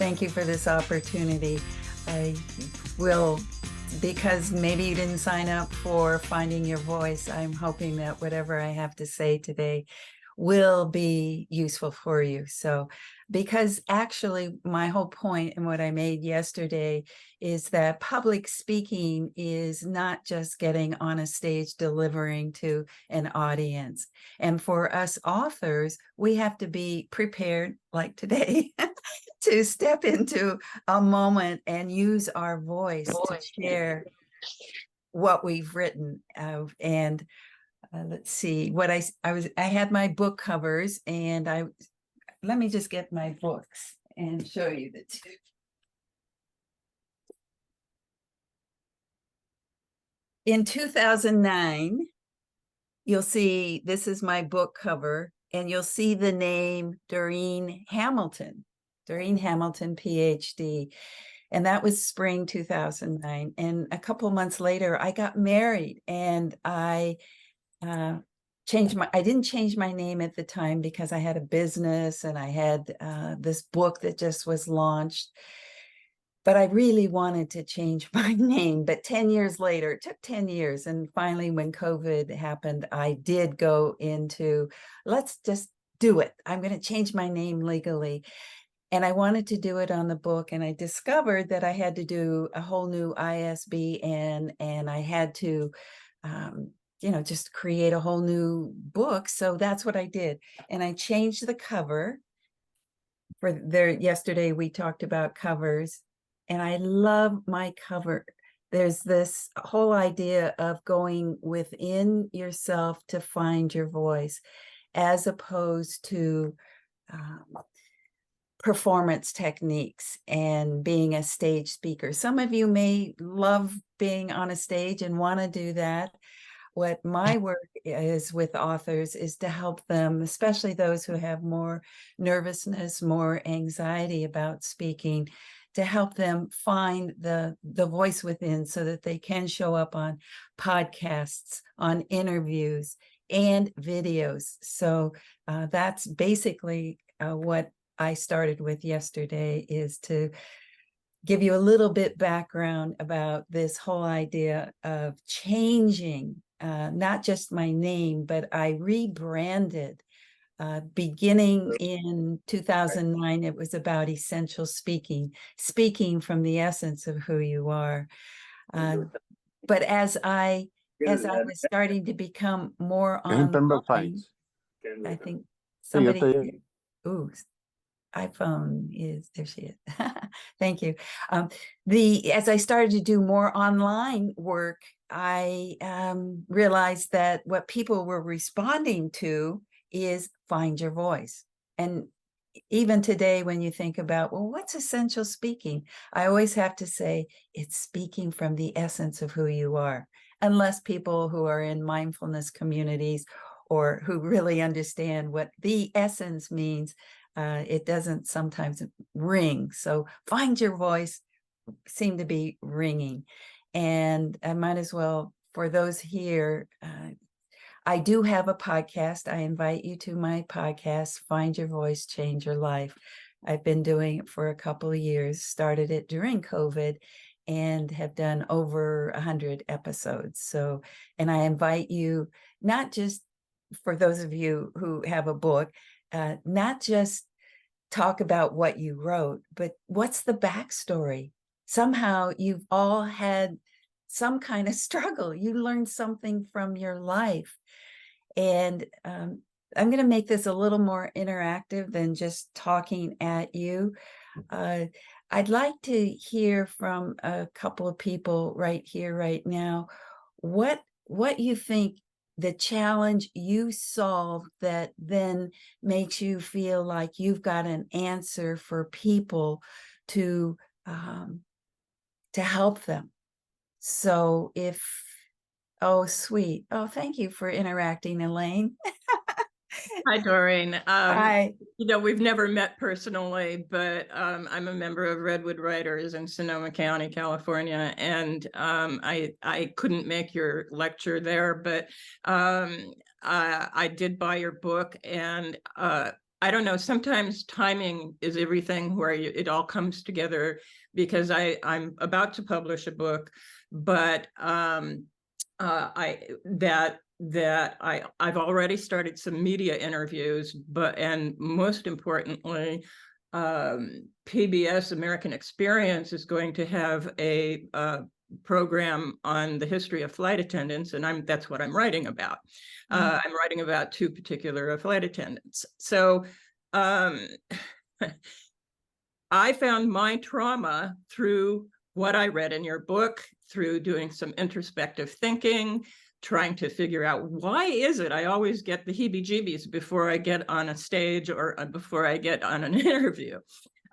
thank you for this opportunity. I will, because maybe you didn't sign up for Finding Your Voice, I'm hoping that whatever I have to say today will be useful for you. So, because actually my whole point and what I made yesterday is that public speaking is not just getting on a stage delivering to an audience. And for us authors, we have to be prepared, like today, to step into a moment and use our voice to share what we've written. Let's see what I had my book covers, and let me just get my books and show you the two. In 2009, you'll see this is my book cover, and you'll see the name Doreen Hamilton, PhD. And that was spring 2009. And a couple months later, I got married, and I didn't change my name at the time because I had a business and I had this book that just was launched. But I really wanted to change my name. But 10 years later, it took 10 years. And finally, when COVID happened, I did go into, let's just do it. I'm going to change my name legally. And I wanted to do it on the book. And I discovered that I had to do a whole new ISBN, and I had to, just create a whole new book. So that's what I did. And I changed the cover for there. Yesterday, we talked about covers, and I love my cover. There's this whole idea of going within yourself to find your voice, as opposed to performance techniques and being a stage speaker. Some of you may love being on a stage and want to do that. What my work is with authors is to help them, especially those who have more nervousness, more anxiety about speaking, to help them find the voice within so that they can show up on podcasts, on interviews, and videos. So that's basically what I started with yesterday, is to give you a little bit background about this whole idea of changing not just my name, but I rebranded beginning in 2009. It was about essential speaking from the essence of who you are. But as I was starting to become more online, I think somebody, iPhone is, there she is. Thank you. As I started to do more online work, I realized that what people were responding to is find your voice. And even today, when you think about, well, what's essential speaking? I always have to say it's speaking from the essence of who you are, unless people who are in mindfulness communities or who really understand what the essence means, it doesn't sometimes ring. So find your voice seem to be ringing. And I might as well, for those here, I do have a podcast. I invite you to my podcast, Find Your Voice, Change Your Life. I've been doing it for a couple of years, started it during COVID, and have done over 100 episodes. So, and I invite you, not just for those of you who have a book, not just talk about what you wrote, but what's the backstory? Somehow you've all had some kind of struggle. You learned something from your life. And I'm going to make this a little more interactive than just talking at you. I'd like to hear from a couple of people right here, right now, what you think the challenge you solved that then makes you feel like you've got an answer for people to help them. So oh, sweet. Oh, thank you for interacting, Elaine. Hi, Doreen. Hi. We've never met personally, but I'm a member of Redwood Writers in Sonoma County, California, and I couldn't make your lecture there, but I did buy your book, and I don't know, sometimes timing is everything, where it all comes together, because I'm about to publish a book, but I've already started some media interviews, and most importantly, PBS American Experience is going to have a program on the history of flight attendants, and that's what I'm writing about. I'm writing about two particular flight attendants. So um, I found my trauma through what I read in your book, through doing some introspective thinking, trying to figure out, why is it I always get the heebie-jeebies before I get on a stage, or before I get on an interview.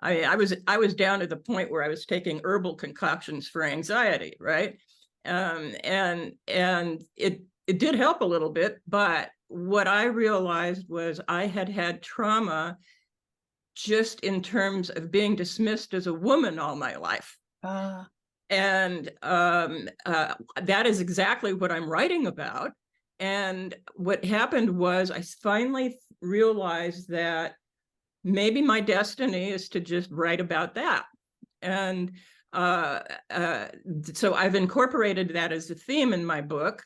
I was down to the point where I was taking herbal concoctions for anxiety, right? And it did help a little bit, but what I realized was I had trauma just in terms of being dismissed as a woman all my life. And that is exactly what I'm writing about. And what happened was, I finally realized that maybe my destiny is to just write about that. And so I've incorporated that as a theme in my book,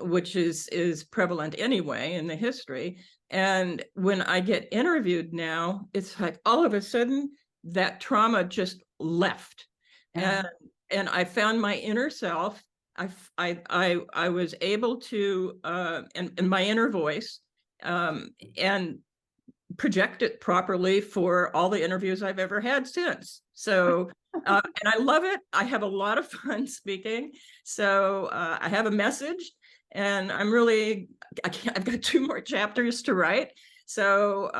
which is prevalent anyway in the history. And when I get interviewed now, it's like all of a sudden that trauma just left. And I found my inner self. I was able to, and my inner voice, and project it properly for all the interviews I've ever had since. So, and I love it. I have a lot of fun speaking. So I have a message, and I've got 2 more chapters to write. So,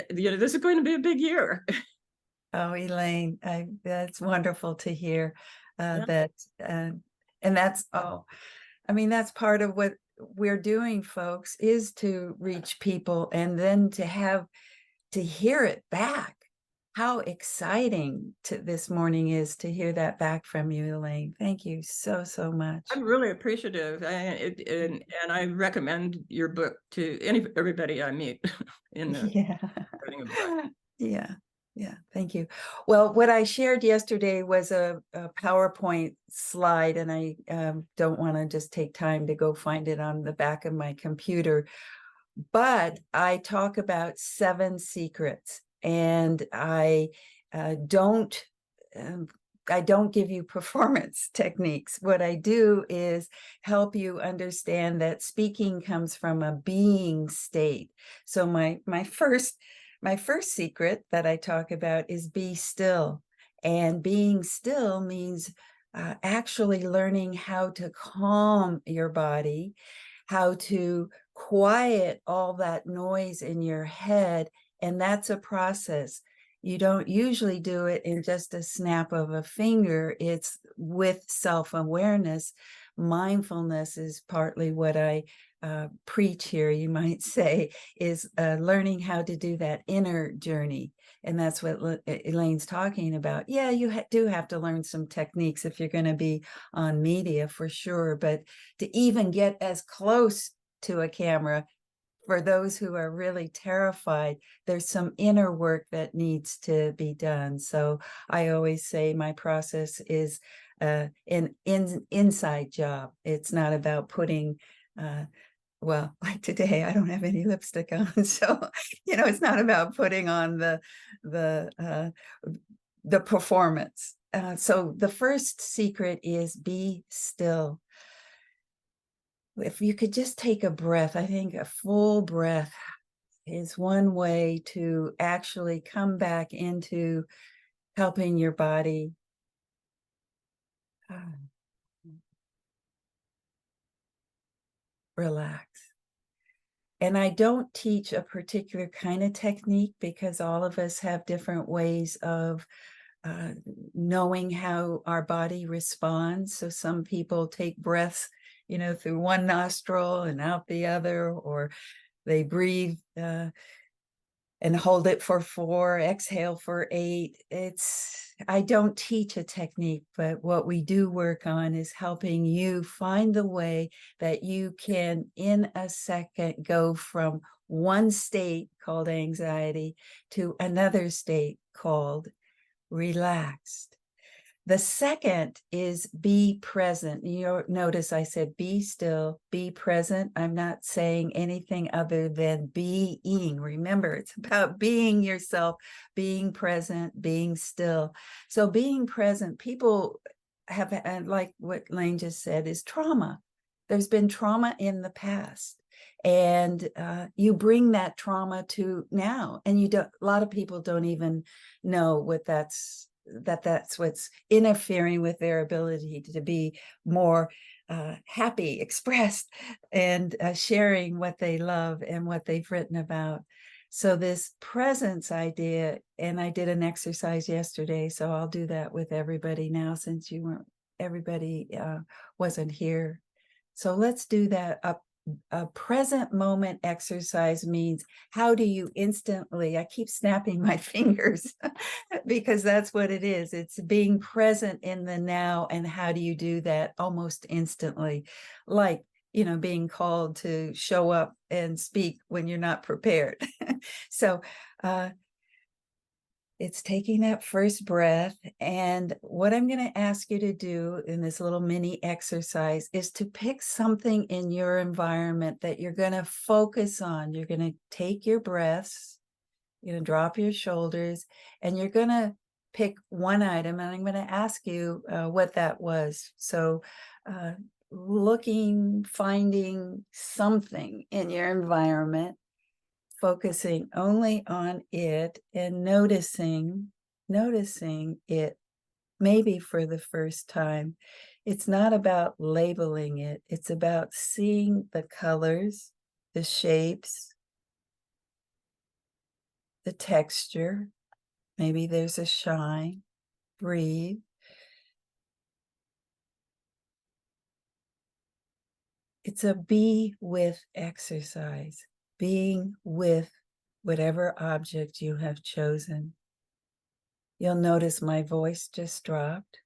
this is going to be a big year. Oh, Elaine, that's wonderful to hear Yeah. that. And that's, I mean, that's part of what we're doing, folks, is to reach people, and then to hear it back. How exciting this morning is to hear that back from you, Elaine. Thank you so, so much. I'm really appreciative, and I recommend your book to everybody I meet in the Yeah. writing a book. Yeah, thank you. Well, what I shared yesterday was a PowerPoint slide, and I don't want to just take time to go find it on the back of my computer, but I talk about 7 secrets, and I don't give you performance techniques. What I do is help you understand that speaking comes from a being state. So my first secret that I talk about is be still. And being still means actually learning how to calm your body, how to quiet all that noise in your head. And that's a process. You don't usually do it in just a snap of a finger. It's with self-awareness. Mindfulness is partly what I preach here, you might say, is learning how to do that inner journey. And that's what Elaine's talking about. Yeah, you do have to learn some techniques if you're going to be on media, for sure. But to even get as close to a camera, for those who are really terrified, there's some inner work that needs to be done. So I always say my process is an inside job. It's not about putting well, like today, I don't have any lipstick on, so it's not about putting on the performance. So the first secret is be still. If you could just take a breath, I think a full breath is one way to actually come back into helping your body relax. And I don't teach a particular kind of technique, because all of us have different ways of knowing how our body responds. So some people take breaths, through one nostril and out the other, or they breathe and hold it for 4, exhale for 8. I don't teach a technique, but what we do work on is helping you find the way that you can, in a second, go from one state called anxiety to another state called relaxed. The second is be present. You notice I said be still, be present. I'm not saying anything other than being. Remember, it's about being yourself, being present, being still. So being present, people have, and like what Lane just said, is trauma. There's been trauma in the past. And you bring that trauma to now. And a lot of people don't even know what that's what's interfering with their ability to be more happy, expressed, and sharing what they love and what they've written about. So this presence idea, and I did an exercise yesterday, so I'll do that with everybody now since everybody wasn't here. So let's do that. A present moment exercise means, how do you instantly, I keep snapping my fingers because that's what it is. It's being present in the now. And how do you do that almost instantly? Like, being called to show up and speak when you're not prepared. So, it's taking that first breath. And what I'm going to ask you to do in this little mini exercise is to pick something in your environment that you're going to focus on. You're going to take your breaths, you're going to drop your shoulders, and you're going to pick one item. And I'm going to ask you what that was. So finding something in your environment, focusing only on it and noticing it, maybe for the first time. It's not about labeling it. It's about seeing the colors, the shapes, the texture. Maybe there's a shine. Breathe. It's a be with exercise, being with whatever object you have chosen. You'll notice my voice just dropped.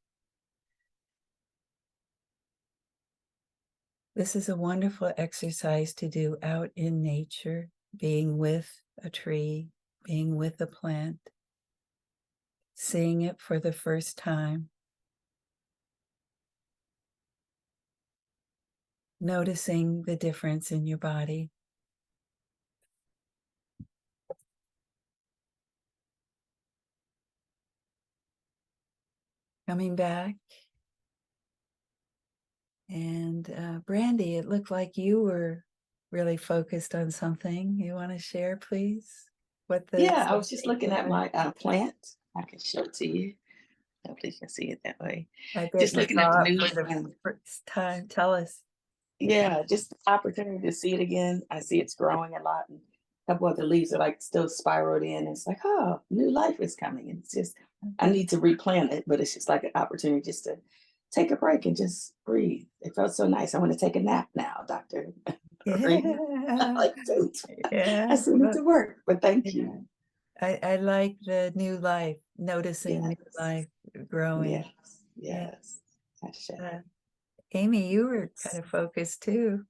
This is a wonderful exercise to do out in nature, being with a tree, being with a plant, seeing it for the first time, noticing the difference in your body. Coming back. And Brandy, it looked like you were really focused on something. You want to share, please? Yeah, I was just looking at my plant. I can show it to you. Hopefully you can see it that way. I bet Just you looking at the saw it new for the first time. Tell us. yeah, just the opportunity to see it again. I see it's growing a lot, and a couple of the leaves are like still spiraled in. It's like, oh, new life is coming. And it's just, I need to replant it, but it's just like an opportunity just to take a break and just breathe. It felt so nice. I want to take a nap now, Doctor. Yeah. Like, dude, Yeah. I still need to work, but thank you. I like the new life, noticing new Yes. life growing. Yes. Yes. Uh, Amy, you were kind of focused too.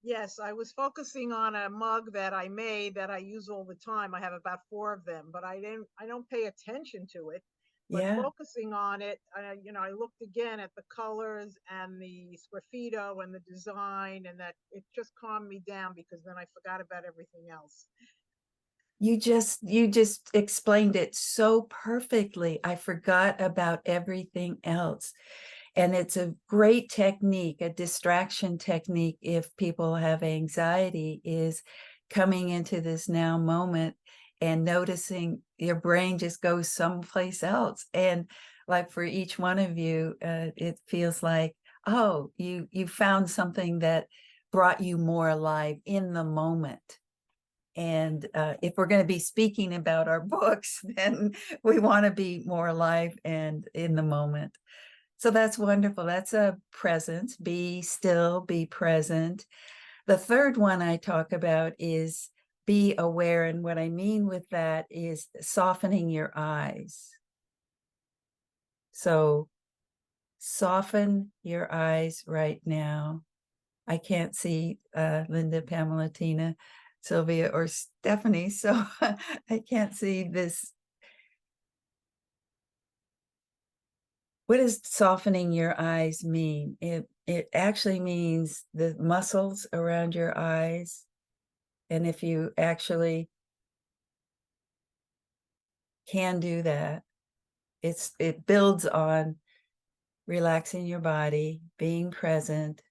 Yes, I was focusing on a mug that I made that I use all the time. I have about 4 of them, but I don't pay attention to it. But Yeah. focusing on it, I looked again at the colors and the sgraffito and the design, and that it just calmed me down because then I forgot about everything else. You just explained it so perfectly. I forgot about everything else. And it's a great technique, a distraction technique, if people have anxiety, is coming into this now moment and noticing your brain just goes someplace else. And like for each one of you, it feels like, oh, you found something that brought you more alive in the moment. And if we're going to be speaking about our books, then we want to be more alive and in the moment. So that's wonderful. That's a presence. Be still, be present. The third one I talk about is be aware. And what I mean with that is softening your eyes. So soften your eyes right now. I can't see Linda, Pamela, Tina, Sylvia, or Stephanie, so I can't see this. What does softening your eyes mean? It actually means the muscles around your eyes. And if you actually can do that, it builds on relaxing your body, being present.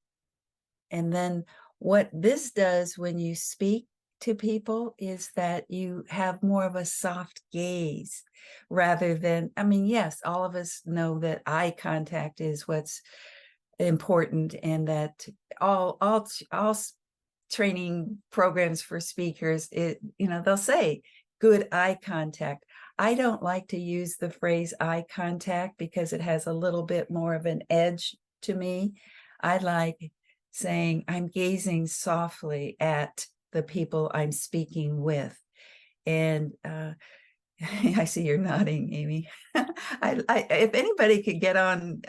And then what this does when you speak to people is that you have more of a soft gaze rather than, I mean, yes, all of us know that eye contact is what's important, and that all training programs for speakers, they'll say good eye contact. I don't like to use the phrase eye contact because it has a little bit more of an edge to me. I like saying I'm gazing softly at the people I'm speaking with. And I see you're nodding, Amy. If anybody could get on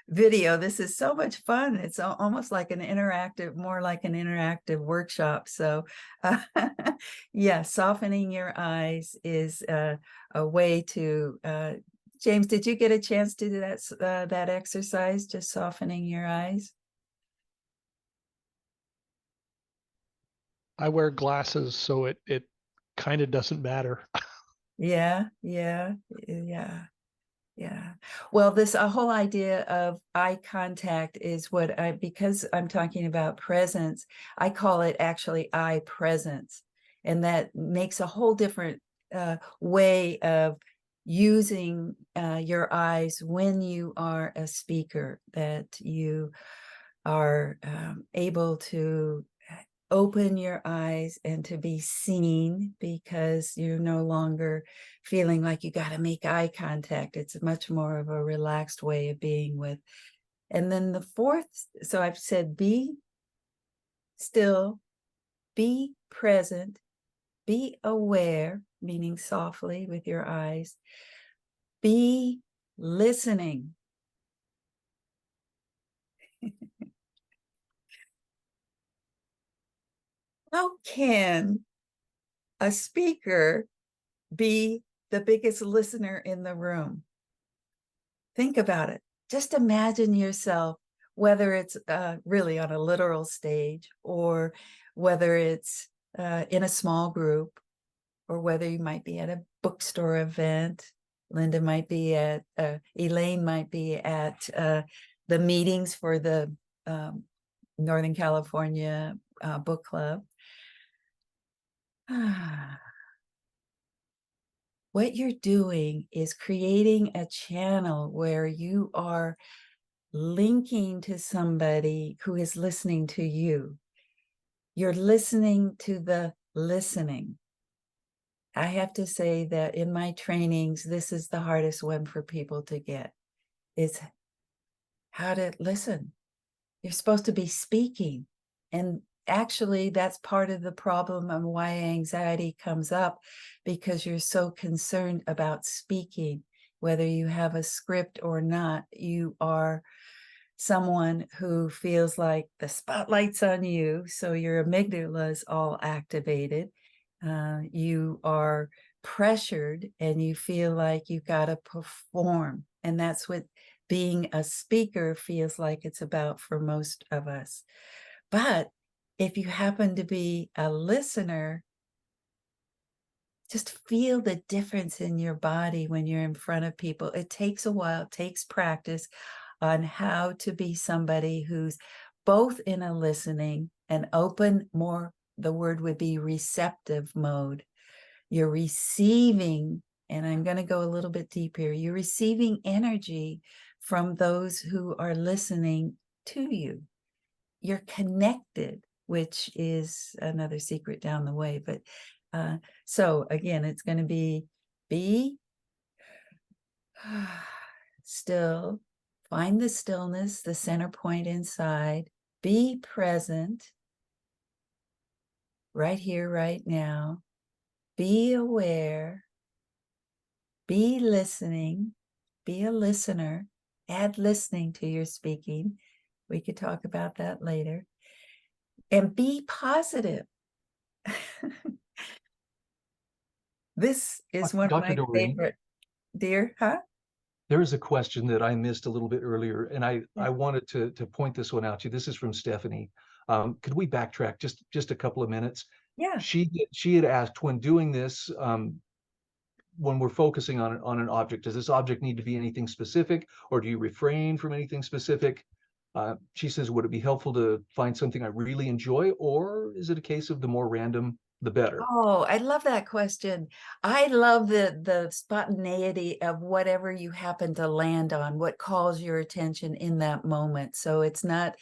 video, this is so much fun. It's almost like more like an interactive workshop. So yeah, softening your eyes is a way to, James, did you get a chance to do that exercise, just softening your eyes? I wear glasses, so it kind of doesn't matter. Yeah. Well, this whole idea of eye contact is because I'm talking about presence, I call it actually eye presence. And that makes a whole different way of using your eyes when you are a speaker, that you are able to open your eyes and to be seen, because you're no longer feeling like you got to make eye contact. It's much more of a relaxed way of being with. And then the fourth, so I've said be still, be present, be aware, meaning softly with your eyes, be listening. How can a speaker be the biggest listener in the room? Think about it. Just imagine yourself, whether it's really on a literal stage, or whether it's in a small group, or whether you might be at a bookstore event. Linda might be at, Elaine might be at the meetings for the Northern California book club. What you're doing is creating a channel where you are linking to somebody who is listening to you. You're listening to the listening. I have to say that in my trainings, this is the hardest one for people to get, is how to listen. You're supposed to be speaking. And actually, that's part of the problem and why anxiety comes up, because you're so concerned about speaking. Whether you have a script or not, you are someone who feels like the spotlight's on you, so your amygdala is all activated. You are pressured and you feel like you got to perform. And that's what being a speaker feels like it's about for most of us. But if you happen to be a listener, just feel the difference in your body when you're in front of people. It takes a while, it takes practice on how to be somebody who's both in a listening and open, more, the word would be receptive mode. You're receiving, and I'm going to go a little bit deeper, you're receiving energy from those who are listening to you. You're connected, which is another secret down the way. But so again, it's going to be still, find the stillness, the center point inside, be present, right here, right now. Be aware, be listening, be a listener, add listening to your speaking. We could talk about that later. And be positive. This is one of Dr. my Doreen, favorite. Dear, huh? there is a question that I missed a little bit earlier, and Yeah. I wanted to point this one out to you. This is from Stephanie. Could we backtrack just a couple of minutes? Yeah. She had asked, when doing this, when we're focusing on an object, does this object need to be anything specific, or do you refrain from anything specific? She says, would it be helpful to find something I really enjoy, or is it a case of the more random, the better? Oh, I love that question. I love the spontaneity of whatever you happen to land on, what calls your attention in that moment. So it's not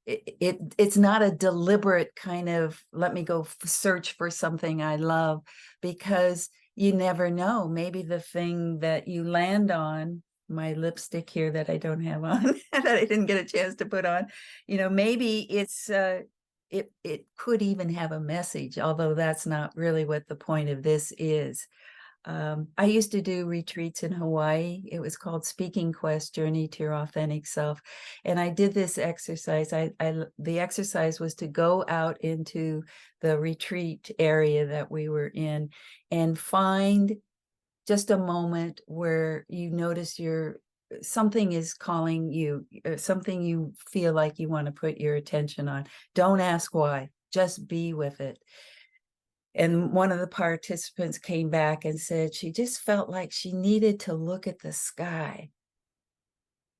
it's not a deliberate kind of let me go search for something I love, because you never know. Maybe the thing that you land on, my lipstick here that I don't have on, that I didn't get a chance to put on, maybe it's it could even have a message, although that's not really what the point of this is. I used to do retreats in Hawaii. It was called Speaking Quest, Journey to Your Authentic Self. And I did this exercise. The exercise was to go out into the retreat area that we were in and find just a moment where you notice something is calling you, something you feel like you want to put your attention on. Don't ask why, just be with it. And one of the participants came back and said she just felt like she needed to look at the sky.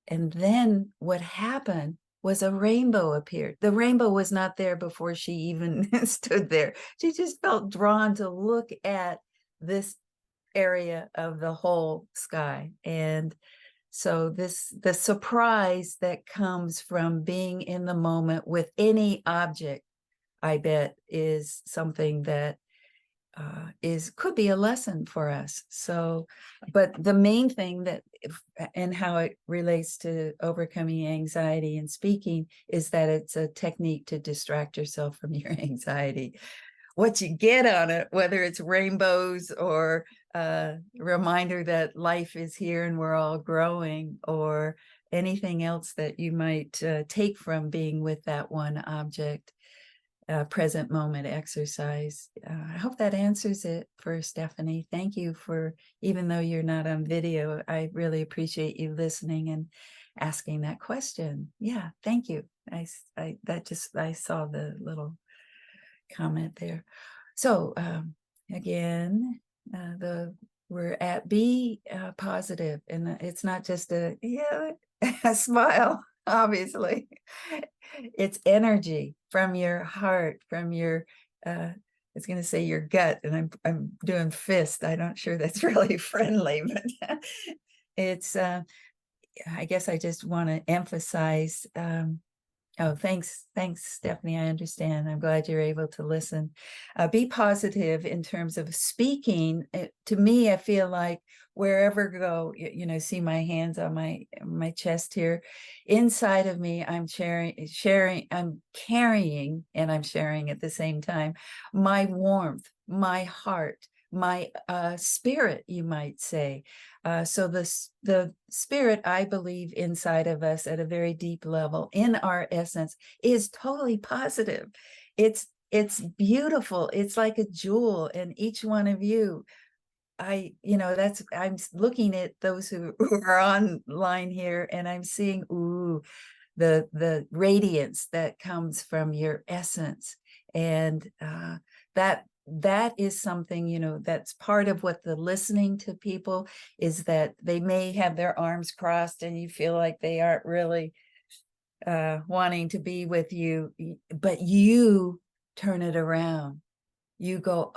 And then what happened was a rainbow appeared. The rainbow was not there before she even stood there. She just felt drawn to look at this area of the whole sky. And so the surprise that comes from being in the moment with any object, I bet, is something that could be a lesson for us. So, but the main thing and how it relates to overcoming anxiety and speaking is that it's a technique to distract yourself from your anxiety. What you get on it, whether it's rainbows or a reminder that life is here and we're all growing, or anything else that you might take from being with that one object. Present moment exercise. I hope that answers it for Stephanie. Thank you for, even though you're not on video, I really appreciate you listening and asking that question. Yeah, thank you. I saw the little comment there. So again, we're at be positive, and it's not just a smile. Obviously, it's energy from your heart, from your I was going to say your gut, and I'm doing fist. I'm not sure that's really friendly, but it's I guess I just want to emphasize. Oh, thanks, Stephanie. I understand. I'm glad you're able to listen. Be positive in terms of speaking. To me, I feel like wherever I go, see my hands on my chest here. Inside of me, I'm I'm carrying, and I'm sharing at the same time, my warmth, my heart, my spirit, you might say. So the spirit, I believe, inside of us at a very deep level, in our essence, is totally positive. It's beautiful. It's like a jewel in each one of you. I'm looking at those who are online here, and I'm seeing, the radiance that comes from your essence. And that is something, that's part of what the listening to people is, that they may have their arms crossed and you feel like they aren't really wanting to be with you, but you turn it around. You go,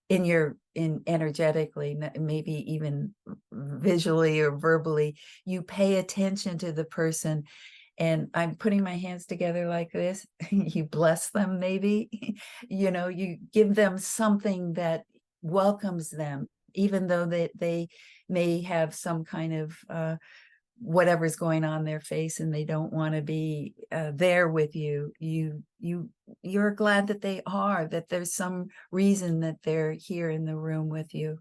in energetically, maybe even visually or verbally, you pay attention to the person. And I'm putting my hands together like this. You bless them, maybe, you give them something that welcomes them, even though they may have some kind of whatever's going on in their face and they don't want to be there with you, you're glad that they are, that there's some reason that they're here in the room with you.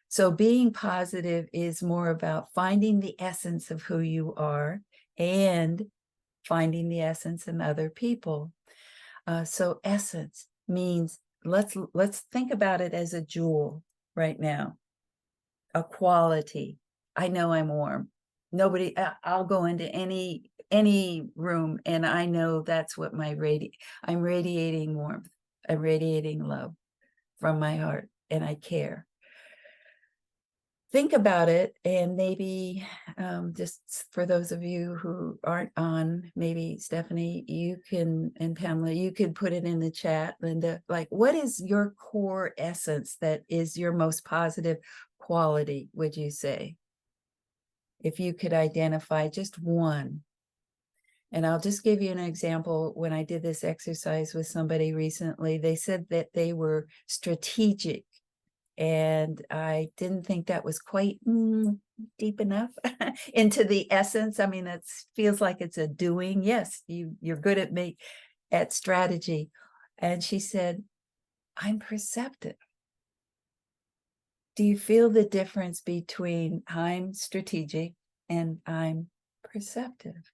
So being positive is more about finding the essence of who you are and finding the essence in other people. So essence means, let's think about it as a jewel right now, a quality. I know I'm warm. Nobody, I'll go into any room and I know that's what I'm radiating warmth. I'm radiating love from my heart, and I care. Think about it, and maybe just for those of you who aren't on, maybe Stephanie, you can, and Pamela, you could put it in the chat, Linda, like, what is your core essence that is your most positive quality, would you say? If you could identify just one. And I'll just give you an example. When I did this exercise with somebody recently, they said that they were strategic. And I didn't think that was quite deep enough into the essence. I mean, it feels like it's a doing. Yes, you're good at strategy. And she said, I'm perceptive. Do you feel the difference between I'm strategic and I'm perceptive?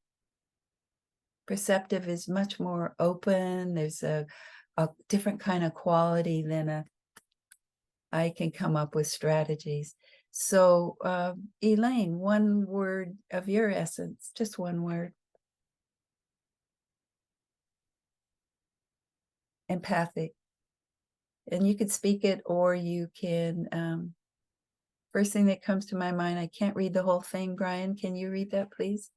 Perceptive is much more open. There's a different kind of quality than I can come up with strategies. So, Elaine, one word of your essence, just one word. Empathic. And you could speak it, or you can, first thing that comes to my mind, I can't read the whole thing. Brian, can you read that, please?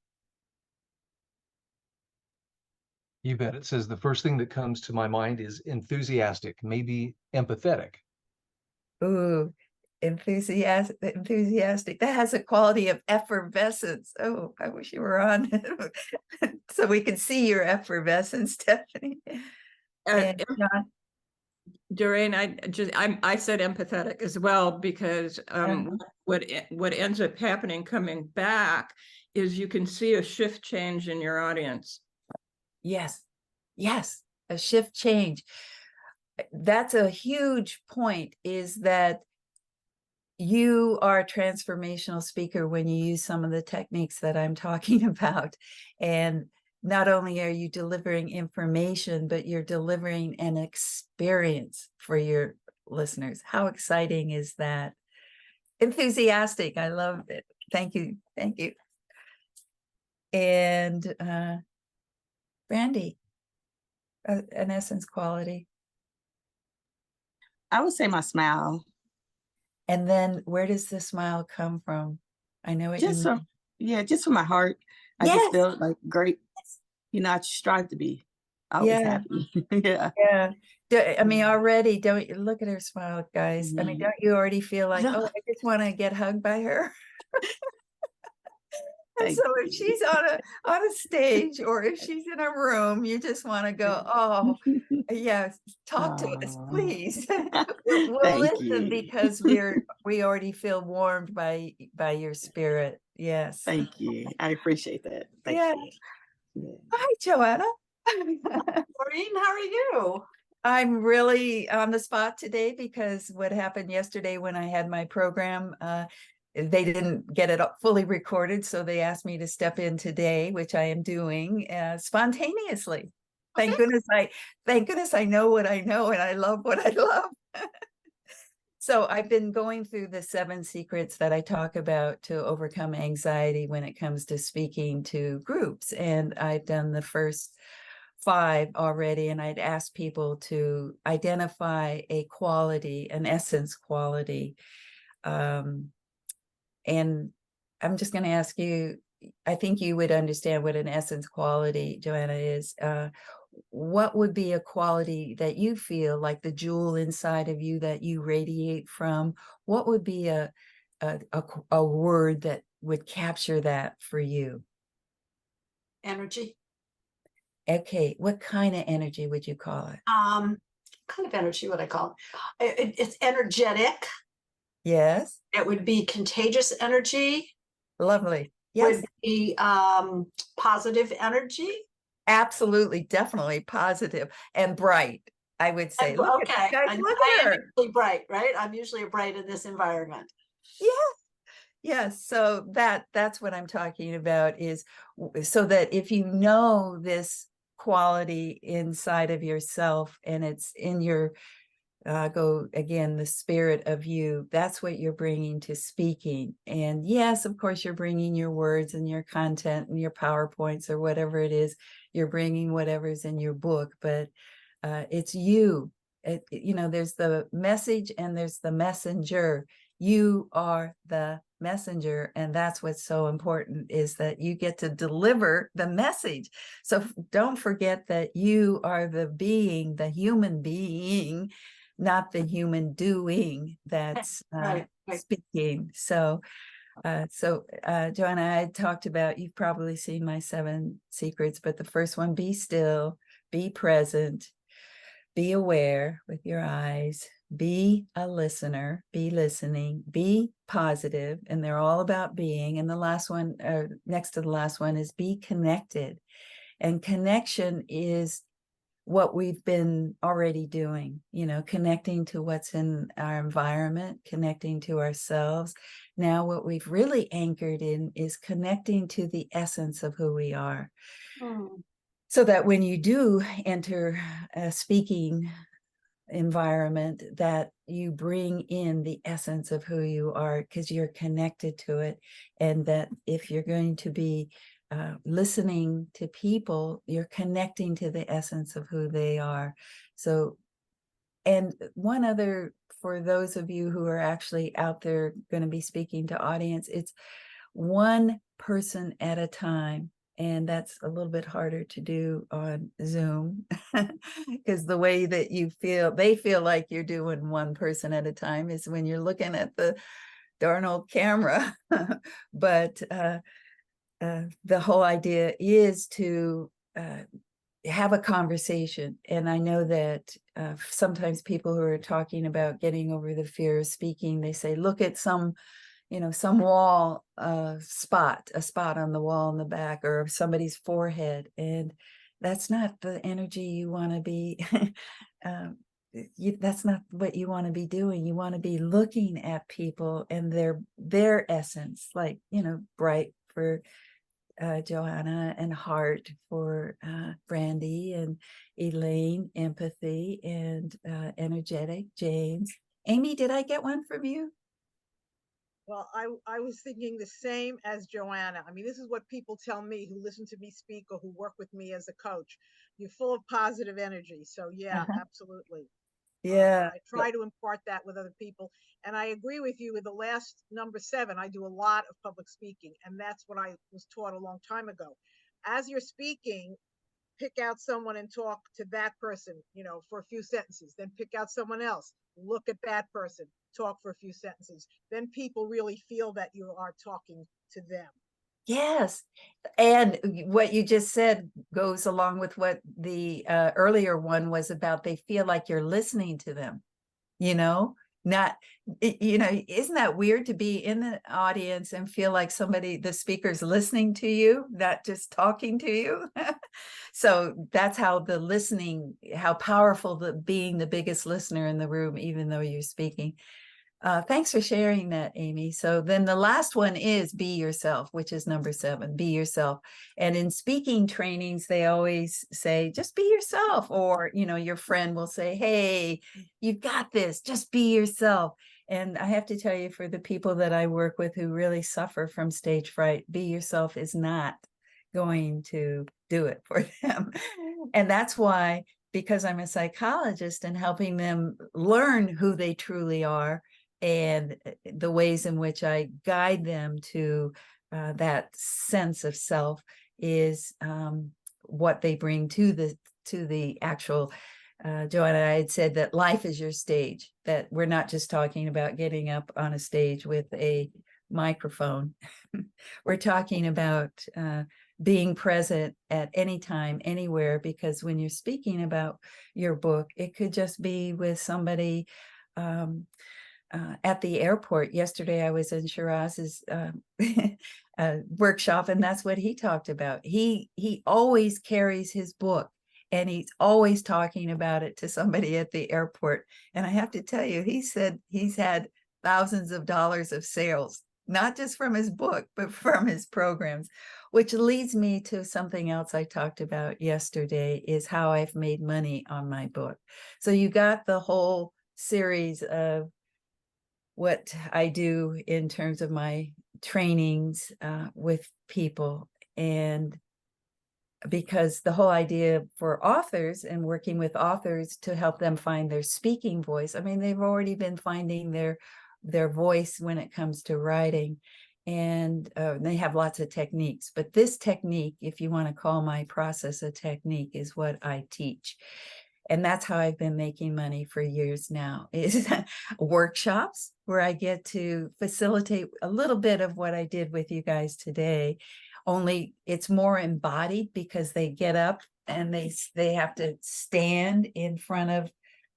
You bet. It says the first thing that comes to my mind is enthusiastic, maybe empathetic. Ooh, enthusiastic. That has a quality of effervescence. Oh, I wish you were on so we can see your effervescence, Stephanie. And John? Doreen, I said empathetic as well, because what ends up happening coming back is you can see a shift change in your audience. Yes, a shift change. That's a huge point, is that you are a transformational speaker when you use some of the techniques that I'm talking about. And not only are you delivering information, but you're delivering an experience for your listeners. How exciting is that? Enthusiastic. I love it. Thank you. Thank you. And Brandy, an essence quality. I would say my smile. And then where does the smile come from? I know it. Just from my heart. I just feel like great. You know, I strive to be always happy. Yeah. I mean, already, don't you look at her smile, guys? I mean, don't you already feel like, oh, I just want to get hugged by her? And so if she's on a stage, or if she's in a room, you just want to go, oh, yes, talk to us, please. We'll listen, because we already feel warmed by your spirit. Yes. Thank you. I appreciate that. Thank you. Yeah. Hi, Joanna. Doreen, how are you? I'm really on the spot today, because what happened yesterday when I had my program, they didn't get it fully recorded, so they asked me to step in today, which I am doing spontaneously. Thank goodness I know what I know, and I love what I love. So I've been going through the 7 secrets that I talk about to overcome anxiety when it comes to speaking to groups, and I've done the first 5 already, and I'd ask people to identify a quality, an essence quality. And I'm just going to ask you, I think you would understand what an essence quality, Joanna, is. What would be a quality that you feel like the jewel inside of you that you radiate from? What would be a word that would capture that for you? Energy. Okay, what kind of energy would you call it? Kind of energy would I call it? It's energetic. Yes. It would be contagious energy. Lovely. Yes, would be positive energy. absolutely, definitely positive and bright. I would say, And, look at okay, guys, and look I at am her. usually bright, right? I'm usually bright in this environment. Yeah. Yes, so that's what I'm talking about is so that if you know this quality inside of yourself and it's in your go again, the spirit of you, that's what you're bringing to speaking. And yes, of course, you're bringing your words and your content and your PowerPoints or whatever it is, you're bringing whatever's in your book, but it's you. You know, there's the message and there's the messenger. You are the messenger, and that's what's so important, is that you get to deliver the message. So don't forget that you are the being, the human being, not the human doing that's Right. speaking. So Joanna, I talked about, you've probably seen my 7 secrets, but the first one, be still, be present, be aware with your eyes, be a listener, be listening, be positive, and they're all about being. And the last one, next to the last one, is be connected. And connection is what we've been already doing, you know, connecting to what's in our environment, connecting to ourselves. Now, what we've really anchored in is connecting to the essence of who we are. So that when you do enter a speaking environment, that you bring in the essence of who you are, because you're connected to it. And that if you're going to be listening to people, you're connecting to the essence of who they are. So, and one other, for those of you who are actually out there going to be speaking to audience, it's one person at a time. And that's a little bit harder to do on Zoom because the way that you feel, they feel like you're doing one person at a time is when you're looking at the darn old camera. But the whole idea is to have a conversation. And I know that sometimes people who are talking about getting over the fear of speaking, they say, look at some, you know, some wall, a spot on the wall in the back, or somebody's forehead. And that's not the energy you want to be. That's not what you want to be doing. You want to be looking at people and their essence, like, you know, bright for Joanna, and heart for Brandy, and Elaine, empathy, and energetic, James. Amy, did I get one from you? Well, I was thinking the same as Joanna. I mean, this is what people tell me who listen to me speak or who work with me as a coach. You're full of positive energy. So yeah, absolutely. Yeah. I try to impart that with other people. And I agree with you with the last number 7. I do a lot of public speaking, and that's what I was taught a long time ago. As you're speaking, pick out someone and talk to that person, you know, for a few sentences, then pick out someone else, look at that person, talk for a few sentences. Then people really feel that you are talking to them. Yes. And what you just said goes along with what the earlier one was about. They feel like you're listening to them, you know, not, you know, isn't that weird to be in the audience and feel like somebody, the speaker's listening to you, not just talking to you? So that's how the listening, how powerful the being the biggest listener in the room, even though you're speaking. Thanks for sharing that, Amy. So then the last one is be yourself, which is number 7, be yourself. And in speaking trainings, they always say, just be yourself. Or, you know, your friend will say, hey, you've got this, just be yourself. And I have to tell you, for the people that I work with who really suffer from stage fright, be yourself is not going to do it for them. And that's why, because I'm a psychologist and helping them learn who they truly are, and the ways in which I guide them to that sense of self is what they bring to the actual. Joanna, I had said that life is your stage, that we're not just talking about getting up on a stage with a microphone. We're talking about being present at any time, anywhere, because when you're speaking about your book, it could just be with somebody at the airport yesterday. I was in Shiraz's workshop, and that's what he talked about. He always carries his book, and he's always talking about it to somebody at the airport. And I have to tell you, he said he's had thousands of dollars of sales, not just from his book, but from his programs, which leads me to something else I talked about yesterday, is how I've made money on my book. So you got the whole series of what I do in terms of my trainings with people. And because the whole idea for authors and working with authors to help them find their speaking voice, I mean, they've already been finding their voice when it comes to writing, and they have lots of techniques. But this technique, if you want to call my process a technique, is what I teach. And that's how I've been making money for years now, is workshops where I get to facilitate a little bit of what I did with you guys today, only it's more embodied because they get up and they have to stand in front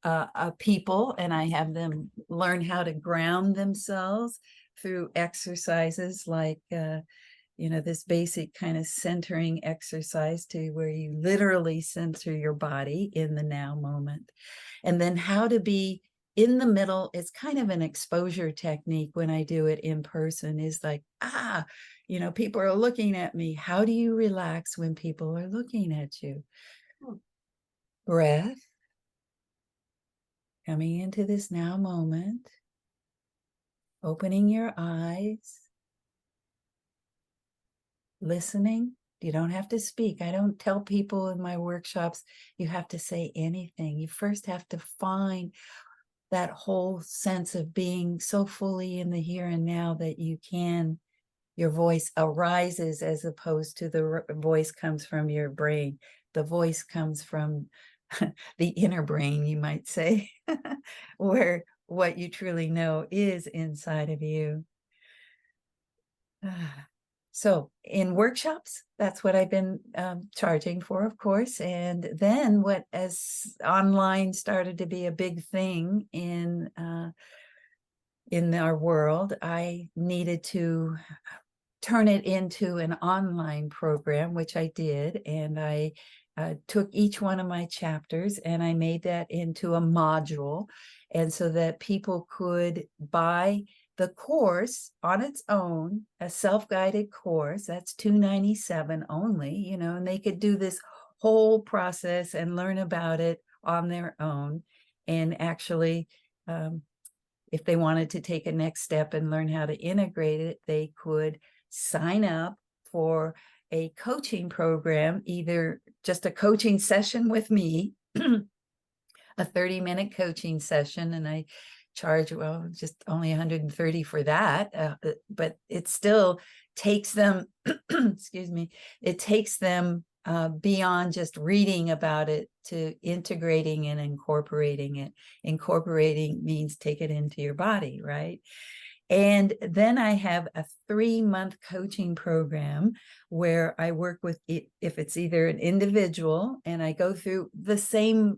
of people, and I have them learn how to ground themselves through exercises like this basic kind of centering exercise, to where you literally center your body in the now moment. And then how to be in the middle. It's kind of an exposure technique when I do it in person, is like, people are looking at me. How do you relax when people are looking at you? Breath, coming into this now moment, opening your eyes, listening. You don't have to speak. I don't tell people in my workshops you have to say anything. You first have to find that whole sense of being so fully in the here and now that your voice arises, as opposed to the voice comes from your brain. The voice comes from the inner brain, you might say, where what you truly know is inside of you. So in workshops, that's what I've been charging for, of course. And then as online started to be a big thing in our world, I needed to turn it into an online program, which I did. And I took each one of my chapters and I made that into a module. And so that people could buy the course on its own, a self-guided course, that's $297 only, and they could do this whole process and learn about it on their own. And actually, if they wanted to take a next step and learn how to integrate it, they could sign up for a coaching program, either just a coaching session with me, a 30-minute coaching session, and I charge, just only $130 for that, but it still takes them, excuse me, it takes them beyond just reading about it to integrating and incorporating it. Incorporating means take it into your body, right? And then I have a 3-month coaching program where I work with, if it's either an individual, and I go through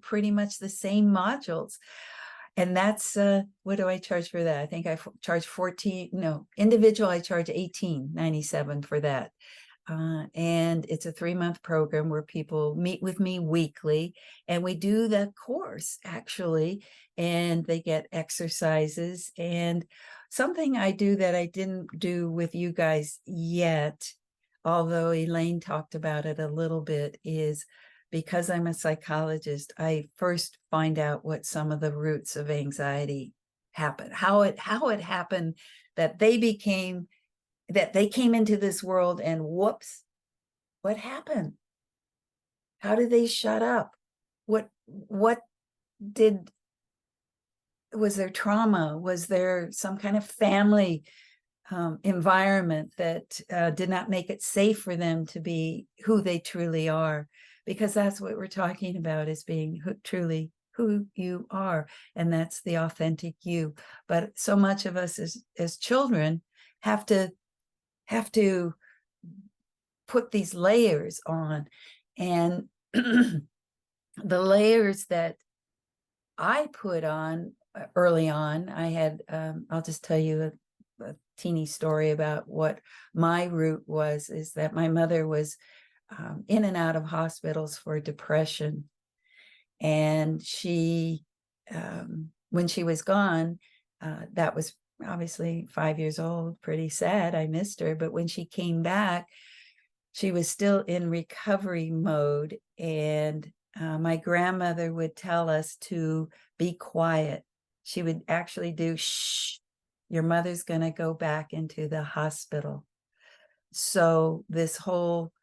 pretty much the same modules. And that's, what do I charge for that? I think I charge individual, I charge $18.97 for that. And it's a 3-month program where people meet with me weekly, and we do the course actually, and they get exercises. And something I do that I didn't do with you guys yet, although Elaine talked about it a little bit, is because I'm a psychologist, I first find out what some of the roots of anxiety happened, how it happened that they came into this world, and whoops, what happened? How did they shut up? What was there trauma? Was there some kind of family environment that did not make it safe for them to be who they truly are? Because that's what we're talking about, is being truly who you are, and that's the authentic you. But so much of us as children have to put these layers on, and the layers that I put on early on. I had, I'll just tell you a teeny story about what my route was, is that my mother was in and out of hospitals for depression. And she, when she was gone, that was obviously 5 years old, pretty sad. I missed her. But when she came back, she was still in recovery mode. And my grandmother would tell us to be quiet. She would actually do, shh, your mother's going to go back into the hospital. So this whole,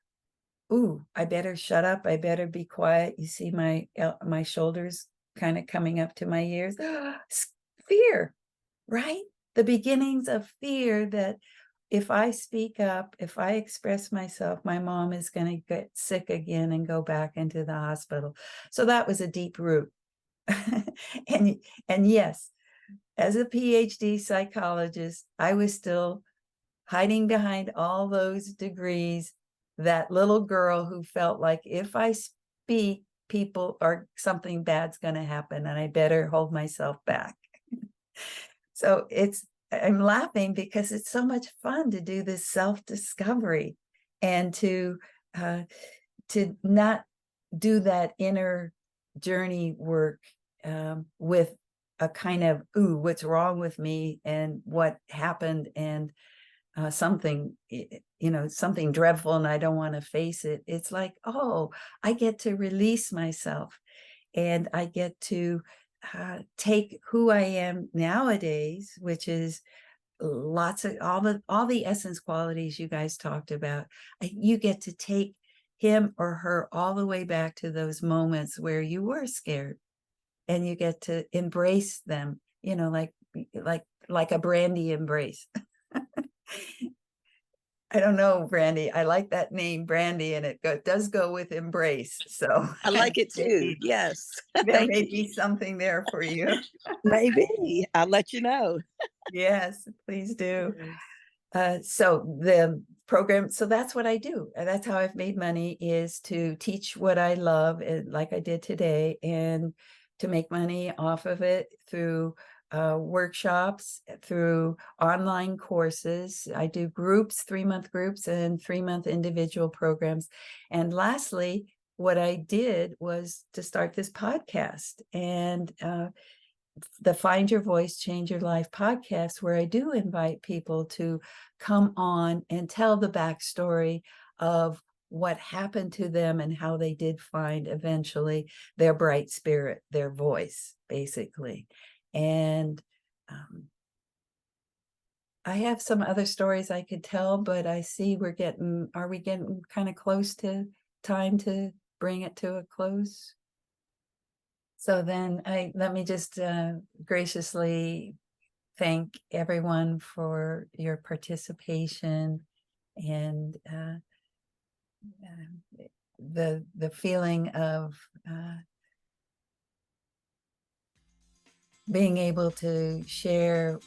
ooh, I better shut up. I better be quiet. You see my shoulders kind of coming up to my ears. Fear, right? The beginnings of fear that if I speak up, if I express myself, my mom is going to get sick again and go back into the hospital. So that was a deep root. And yes, as a PhD psychologist, I was still hiding behind all those degrees, that little girl who felt like if I speak, people or something bad's going to happen and I better hold myself back. So I'm laughing because it's so much fun to do this self-discovery and to not do that inner journey work with a kind of, ooh, what's wrong with me and what happened and something, something dreadful and I don't want to face it. It's like, oh, I get to release myself and I get to take who I am nowadays, which is lots of all the essence qualities you guys talked about. You get to take him or her all the way back to those moments where you were scared, and you get to embrace them, like a Brandy embrace. I don't know, Brandy. I like that name, Brandy, and it does go with embrace. So I like it too. Yes. There may be something there for you. Maybe. I'll let you know. Yes, please do. So the program, so that's what I do. And that's how I've made money, is to teach what I love, like I did today, and to make money off of it through workshops, through online courses. I do groups, 3-month groups and 3-month individual programs. And lastly, what I did was to start this podcast, and the Find Your Voice, Change Your Life podcast, where I do invite people to come on and tell the backstory of what happened to them and how they did find eventually their bright spirit, their voice, basically. And I have some other stories I could tell, but I see are we getting kind of close to time to bring it to a close? So then let me just graciously thank everyone for your participation and the feeling of being able to share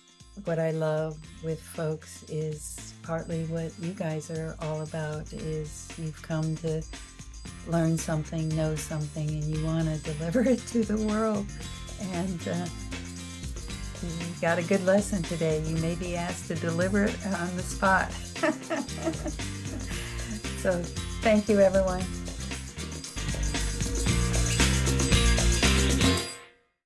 what I love with folks is partly what you guys are all about. Is you've come to learn something, know something, and you want to deliver it to the world. And you got a good lesson today. You may be asked to deliver it on the spot. So thank you, everyone.